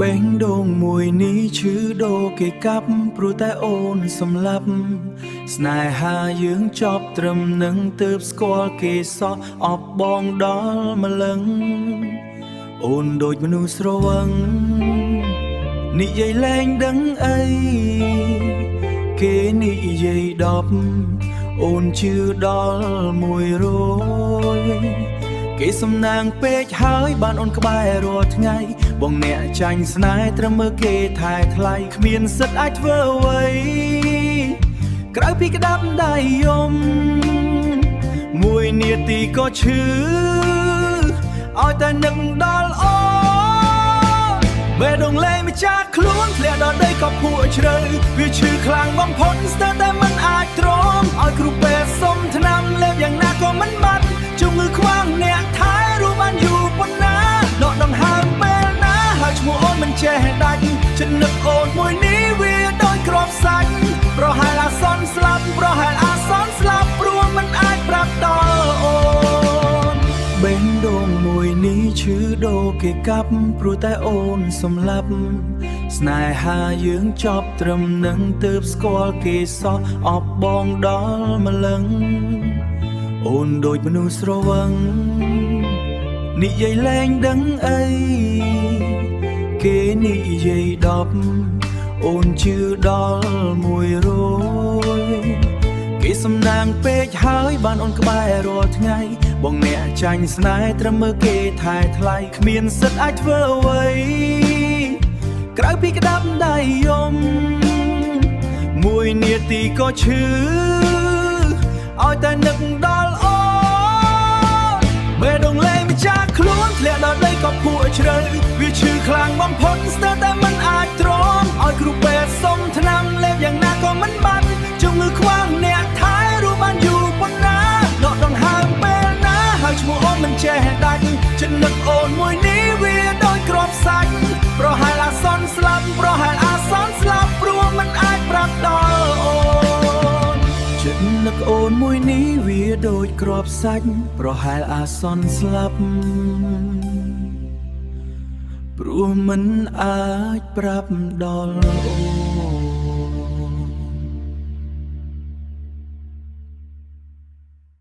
បេងដូងមួយនេះឈឺដូរគេកាប់ព្រោះតែអូនសម្លាប់ស្នេហាយើងចប់ត្រឹមនឹងទើបស្គាល់គេសោះអបបងដល់ម្លឹងអូនដូចមនុស្សស្រវឹងនិយាយលែងដឹងអីគេនិយាយ10អូនជឿដល់100គេសំណាងពេកហើយបានអូនក្បែររាល់ថ្ងៃបងអ្នកចាញ់ស្នេហ៍ត្រឹមមើលគេថែថ្លៃគ្មានសិទ្ធអាចធ្វើអ្វីក្រៅពីក្តាប់ដៃយំមួយនាទីក៏ឈឺឲ្យតែនឹកដល់អូនបេះដូងលែងម្ចាស់ខ្លួនធ្លាក់ដល់ដីក៏ភក់ជ្រៅវាឈឺខ្លាំងបំផុតស្ទើរតែមិនអាចទ្រាំឲ្យគ្រូពេទ្យសុំថ្នាំលេបយ៉ាងណាក៏មិនបាត់ជំងឺខ្វាំងអ្នកថែរួមបានយូរប៉ុណ្ណាដកដង្ហើមពេលណាហើយឈ្មោះអូនមិនចេះដាច់ចំណឹកអូនមួយនេះវាដូចគ្រាប់សាច់ប្រហែលអាសន្នស្លាប់ប្រហែលអាសន្នស្លាប់ព្រោះមិនអាចប្រាប់ដល់អូនបេះដូងមួយនេះឈឺដូរគេកាប់ព្រោះតែអូនសម្លាប់ស្នេហាយើងចប់ត្រឹមនឹងទើបស្គាល់គេសោះអបបងដល់ម្លឹងអូនដូចមនុស្សស្រវឹងនិយាយលែងដឹងអីគេនិយាយ10អូនជឿដល់100គេសំណាងពេកហើយបានអូនក្បែររាល់ថ្ងៃបងអ្នកចាញ់ស្នេហ៍ត្រឹមមើលគេថែថ្លៃគ្មានសិទ្ធអាចធ្វើអ្វីក្រៅពីក្តាប់ដៃយំមួយនាទីក៏ឈឺឲ្យតែនឹកដល់អូនបេះដូងលែងម្ចាស់ខ្លួនធ្លាក់ដល់ដីក៏ភក់ជ្រៅវាឈឺខ្លាំងបំផុតស្ទើរតែមិនអាចទ្រាំឲ្យគ្រូពេទ្យសុំថ្នាំលេបយ៉ាងណាក៏មិនបាត់ជំងឺខ្វាំងអ្នកថែរួមបានយូរប៉ុណ្ណាដកដង្ហើមពេលណាហើយឈ្មោះអូនមិនចេះដាច់ចំណឹកអូនមួយនេះវាដូចគ្រាប់សាច់ប្រហែលអាសន្នស្លាប់ប្រហែលអាសន្នស្លាប់ព្រោះមិនអាចប្រាប់ដល់អូននឹកអូនមួយនេះវាដូចគ្រាប់សាច់ប្រហែលអាសន្នស្លាប់ព្រោះមិនអាចប្រាប់ដល់អូន